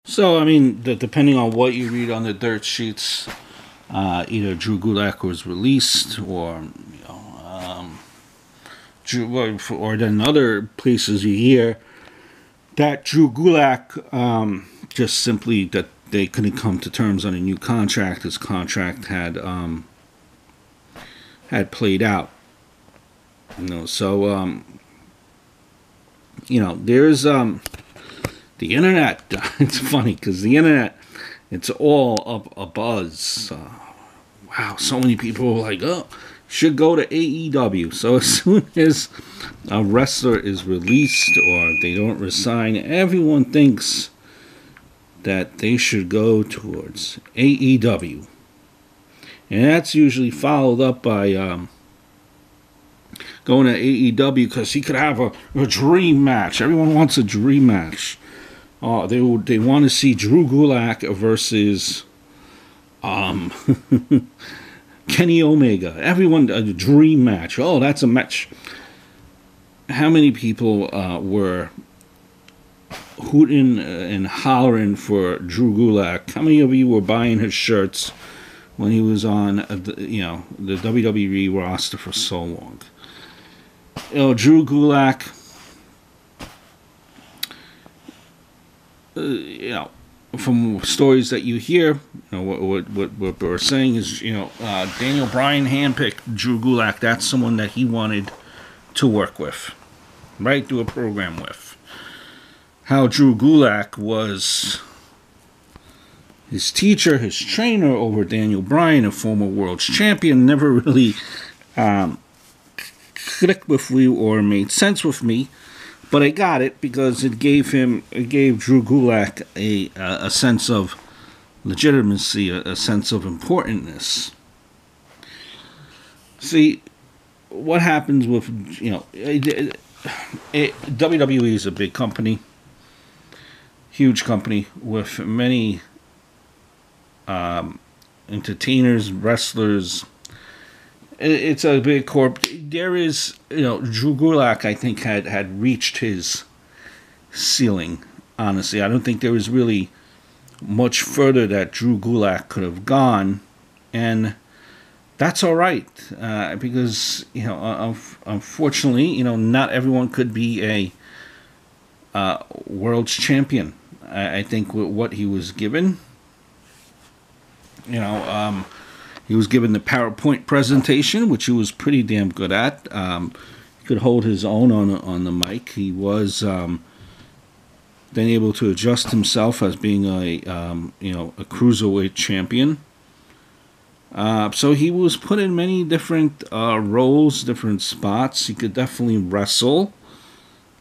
So, I mean, depending on what you read on the dirt sheets, either Drew Gulak was released, or or then other places you hear that Drew Gulak just simply that they couldn't come to terms on a new contract. His contract had played out. So there's the internet. It's funny because the internet, it's all up a buzz. Wow, so many people are like, oh, should go to AEW. So as soon as a wrestler is released or they don't resign, everyone thinks that they should go towards AEW. And that's usually followed up by going to AEW because he could have a dream match. Everyone wants a dream match. They want to see Drew Gulak versus Kenny Omega. Everyone, a dream match. Oh, that's a match. How many people were hooting and hollering for Drew Gulak? How many of you were buying his shirts when he was on the WWE roster for so long? Drew Gulak. From stories that you hear, what we're saying is, Daniel Bryan handpicked Drew Gulak. That's someone that he wanted to work with, right? Do a program with. How Drew Gulak was his teacher, his trainer over Daniel Bryan, a former world champion, never really clicked with me or made sense with me. But I got it because it gave Drew Gulak a sense of legitimacy, a sense of importantness. See, what happens with, WWE is a big company, huge company with many entertainers, wrestlers. It's a big corp. There is, Drew Gulak, I think, had reached his ceiling, honestly. I don't think there was really much further that Drew Gulak could have gone. And that's all right. Because, unfortunately, not everyone could be a world's champion. I think with what he was given, he was given the PowerPoint presentation, which he was pretty damn good at. He could hold his own on the mic. He was then able to adjust himself as being a cruiserweight champion. So he was put in many different roles, different spots. He could definitely wrestle.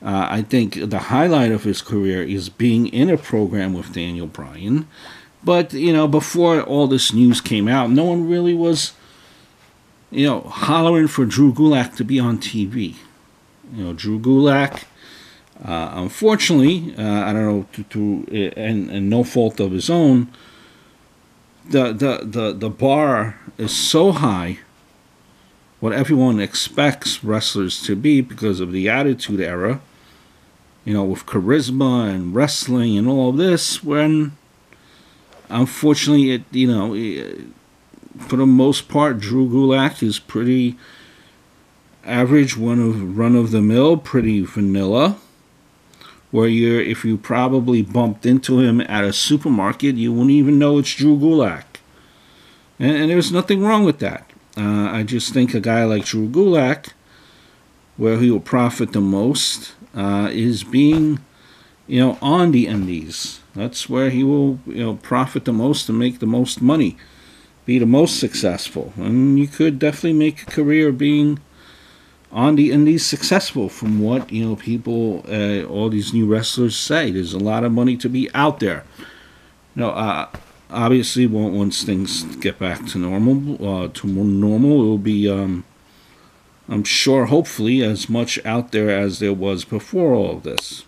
I think the highlight of his career is being in a program with Daniel Bryan. But, before all this news came out, no one really was, hollering for Drew Gulak to be on TV. Drew Gulak, unfortunately, I don't know, and no fault of his own, the bar is so high, what everyone expects wrestlers to be because of the Attitude Era, with charisma and wrestling and all of this, when unfortunately, for the most part, Drew Gulak is pretty average, run of the mill, pretty vanilla. Where if you probably bumped into him at a supermarket, you wouldn't even know it's Drew Gulak. And there's nothing wrong with that. I just think a guy like Drew Gulak, where he will profit the most, is being, on the indies. That's where he will, profit the most and make the most money, be the most successful. And you could definitely make a career being on the indies successful from what, people, all these new wrestlers say. There's a lot of money to be out there. Obviously, once things get back to normal, it will be, I'm sure, hopefully, as much out there as there was before all of this.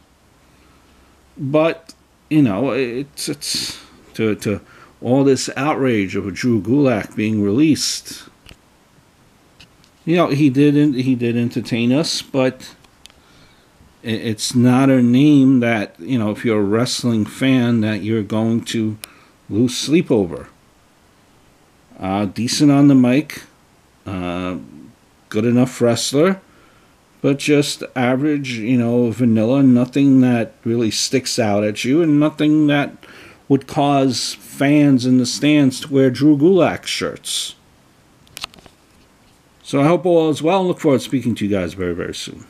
But it's to all this outrage of Drew Gulak being released. He did entertain us, but It's not a name that, you know, if you're a wrestling fan, that you're going to lose sleep over. Decent on the mic, good enough wrestler, but just average, you know, vanilla, nothing that really sticks out at you, and nothing that would cause fans in the stands to wear Drew Gulak shirts. So I hope all is well, and look forward to speaking to you guys very, very soon.